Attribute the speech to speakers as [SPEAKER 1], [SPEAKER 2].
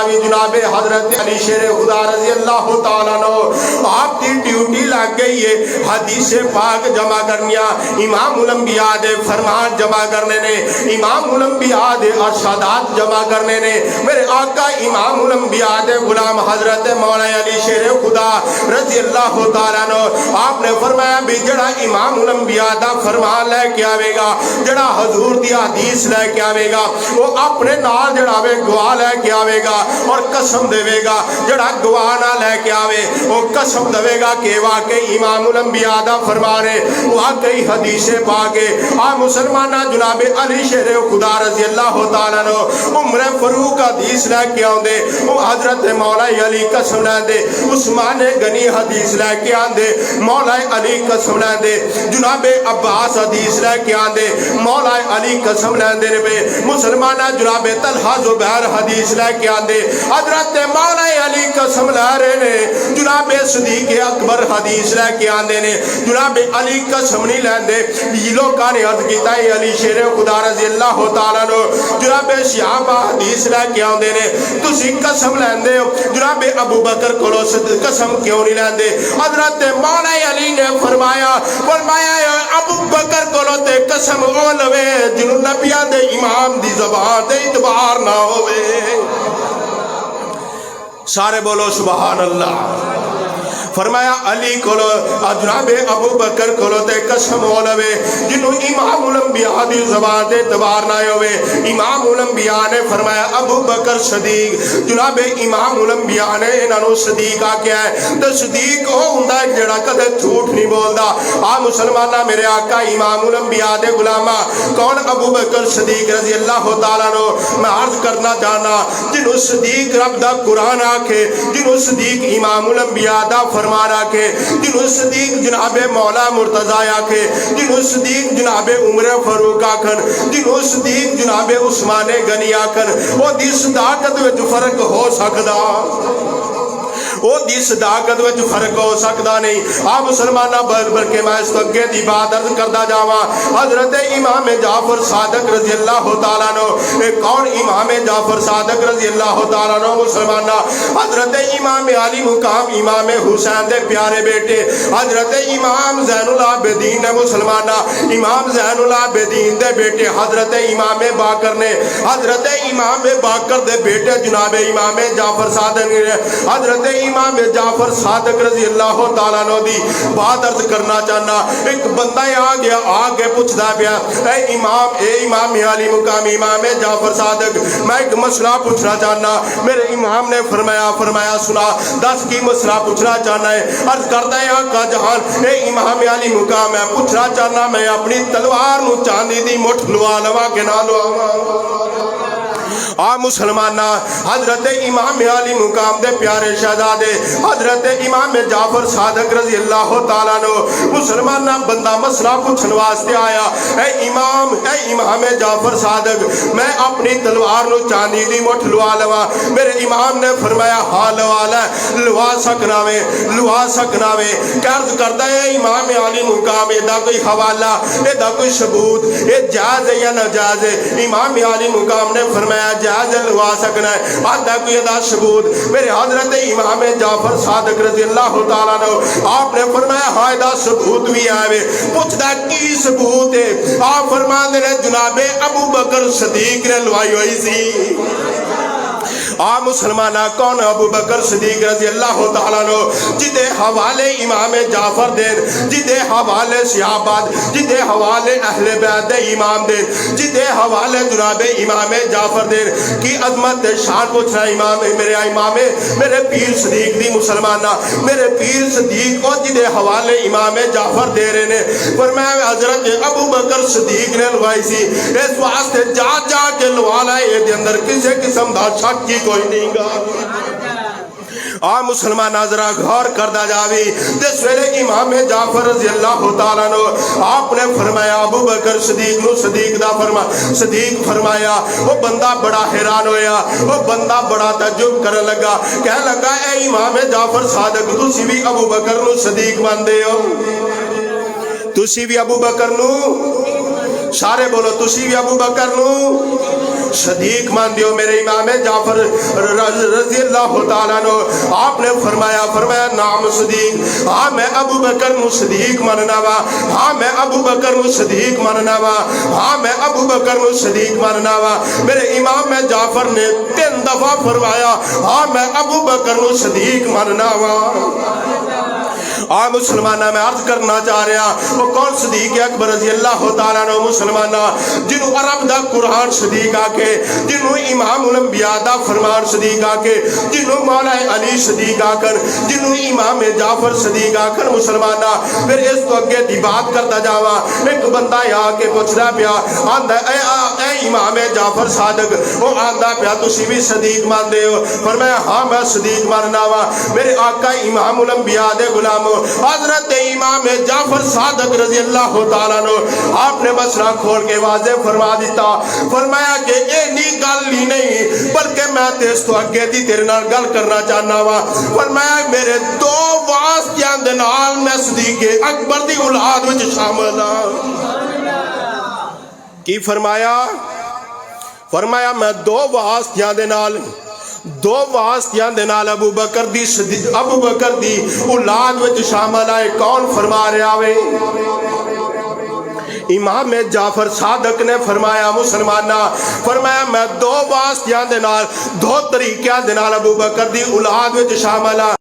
[SPEAKER 1] بھی جناب حضرت علی شیر خدا رضی اللہ تعالیٰ عنہ آپ کی ڈیوٹی لگ گئی ہے حدیث پاک جمع کرنیا امام الانبیاء دے فرمان جمع کرنے نے امام الانبیاء دے ارشادات جمع کرنے نے میرے آقا امام الانبیاء دے غلام حضرت مولا علی شیر خدا رضی اللہ تعالیٰ عنہ آپ نے فرمایا بھی جڑا امام الانبیاء دا فرمان لے کے آوے گا جڑا حضور دی حدیث لے کے آوے گا وہ اپنے نال جڑا وے گواہ لے کے آوے گا اور قسم دے گا جڑا گواہ نہ لے کے آوے وہ قسم دے گا کہ واقعی امام الانبیاء دا فرمان ہے واقعی حدیث پاک ہے آ مسلمانہ جناب علی شیر خدا رضی اللہ تعالیٰ عنہ عمر فاروق حدیث لے کے آندے وہ حضرت مولا علی قسم لے دے عثمان غنی حدیث لے کے آندے مولا علی قسم لے دے جناب عباس حدیث لے کے آندے مولا علی قسم لے دے مسلمانہ جناب طلحہ زبیر حدیث لے کے آندے حضرت مولا علی قسم لے رہے نے جناب صدیق اکبر حدیث لے کے آندے نے جناب علی قسم نہیں لیندے یہ لوگاں نے عرض کیتا ہے علی شیر خدا رضی اللہ تعالیٰ عنہ جناب صحابہ حدیث لے کے آندے نے تسی قسم لیندے ہو جناب ابو بکر کولو قسم کیوں نہیں لیندے حضرت مولا علی نے فرمایا ابو بکر کولو تے قسم او لوے جنوں نبیاں دے امام دی زبان تے اعتبار نہ ہوئے سارے بولو سبحان اللہ فرمایا علی کولو جناب ابو بکر کولو تے قسم ہو لوے جنوں امام الانبیاء دی زبان تے اعتبار نہ ہوئے امام الانبیاء نے فرمایا ابو بکر صدیق جناب امام الانبیاء نے انہاں نوں صدیق آکھیا ہے تے صدیق او ہوندا ہے جڑا کدے جھوٹ نہیں بولدا آ مسلماناں میرے آقا امام الانبیاء دے غلاماں کون ابو بکر صدیق رضی اللہ تعالیٰ عنہ میں عرض کرنا چاہنا جنوں صدیق رب دا قرآن آکھے جنوں صدیق امام الانبیاء دا فرمان آکھے جنہوں صدیق جناب مولا مرتضی آکھے جنہوں صدیق جناب عمر فاروق آکھن جنہوں صدیق جناب عثمان غنی آکھن وہ دی صداقت وچ فرق ہو سکدا وہ دی صداقت وچ فرق ہو سکدا نہیں آ مسلمانہ بلکہ میں اس اگے دی بات عرض کردا جاواں حضرت امام جعفر صادق رضی اللہ تعالیٰ عنہ ایک کون امام جعفر صادق رضی اللہ تعالیٰ عنہ مسلمانہ حضرت امام علی مقام امام حسین دے پیارے بیٹے حضرت امام زین العابدین نے مسلمانہ امام زین العابدین دے بیٹے حضرت امام باقر نے حضرت امام باقر دے بیٹے جناب امام جعفر صادق نے حضرت امام جعفر صادق رضی اللہ تعالیٰ عنہ دی بات عرض کرنا چاہنا ایک بندہ آگے پوچھدا پیا اے امام علی مقام امام جعفر صادق میں ایک مسئلہ پوچھنا چاہنا میرے امام نے فرمایا سنا دس کی مسئلہ پوچھنا چاہنا ہے عرض کرتا ہے آقا جہان اے امام علی مقام ہے پوچھنا چاہنا میں اپنی تلوار نو چاندی دی مٹھ لوا لوا کے نہ لوا آ مسلمانہ حضرت امام علی مقام دے پیارے شہزادے حضرت امام جعفر صادق رضی اللہ تعالیٰ عنہ مسلمانہ بندہ مسئلہ پوچھن واسطے آیا اے امام جعفر صادق میں اپنی تلوار نو چاندی دی مٹھ لوا لوا میرے امام نے فرمایا ہاں لوا سکنا وے عرض کرتا ہے امام علی مقام ادا کوئی حوالہ ادا کوئی ثبوت اے جائز ہے یا ناجائز ہے امام علی مقام نے فرمایا جائز لوا سکنا ہے آدھا کوئی ادا ثبوت میرے حضرت امام جعفر صادق رضی اللہ تعالیٰ عنہ آپ نے فرمایا ہاں ادا ثبوت بھی آئے پوچھتا کی ثبوت ہے آپ فرمان دے جناب ابو بکر صدیق نے لوائی ہوئی سی آ مسلمانہ کون ابو بکر صدیق رضی اللہ تعالیٰ عنہ جدے حوالے امام جعفر دین جدے حوالے صحابات جدے حوالے اہل بیت امام دین جدے حوالے جناب امام جعفر دین کی عظمت شان پوچھنا امام میرے پیر صدیق دی مسلمانہ میرے پیر صدیق کو جدے حوالے امام جعفر دے رہے نے فرمایا حضرت ابو بکر صدیق نے لوائی سی اس واسطے جا کے لوا لائے یہ دے اندر کسی قسم دا شک کی کوئی نہیں گا آ مسلمان ناظرہ غور کردہ جاوی جس ویلے امام جعفر رضی اللہ تعالیٰ عنہ آپ نے فرمایا ابو بکر صدیق نو صدیق فرمایا وہ بندہ بڑا حیران ہویا وہ بندہ بڑا تعجب کرنے لگا کہنے لگا اے امام جعفر صادق تسی بھی ابو بکر نو صدیق ماندے ہو تسی بھی ابو بکر نو سارے بولو تسی بھی ابو بکر نو صدیق مان دیو میرے امام جعفر رضی اللہ تعالیٰ عنہ. آپ نے فرمایا نام صدیق، ہاں میں ابو بکر نو صدیق مننا وا، ہاں میں ابو بکر نو صدیق مننا وا، ہاں میں ابو بکر نو صدیق مننا وا. میرے امام جعفر نے 3 دفعہ فرمایا ہاں میں ابو بکر نو صدیق مننا وا. مسلمانہ میں عرض کرنا چاہ رہا وہ کون صدیق اکبر رضی اللہ تعالیٰ عنہ مسلمانہ جنہوں عرب دا قرآن صدیق آکے، جنہوں امام الانبیاء دا فرمان صدیق آکے، جنہوں مولا علی صدیق آکر، جنہوں امام جعفر صدیق آکر. مسلمانہ پھر اس تو اگے دی بات کرتا جاوا. ایک بندہ یہاں کے پوچھنا پیا آندہ اے امام جعفر صادق، وہ آندہ پیا تسی بھی صدیق مان دے ہو؟ فرمایا ہاں میں صدیق ماننا وا. میرے آقا امام الانبیاء دے غلام حضرت امام جعفر صادق رضی اللہ تعالیٰ عنہ آپ نے مسئلہ کھول کے واضح فرما دیتا. فرمایا کہ اے نی گل ہی نہیں بلکہ میں تیس تو اگے دی تیرے نال گل کرنا چاہنا وا. فرمایا میرے 2 واسطیاں دے نال میں صدیق اکبر دی اولاد وچ شامل ہاں. کی فرمایا میں 2 واسطیاں دے نال ابو بکر دی اولاد وچ شامل آئے. کون فرما رہا وے؟ امام جعفر صادق نے فرمایا مسلمانہ فرمایا میں 2 واسطیاں دے نال 2 طریقیاں دے نال ابو بکر دی اولاد وچ شامل آ.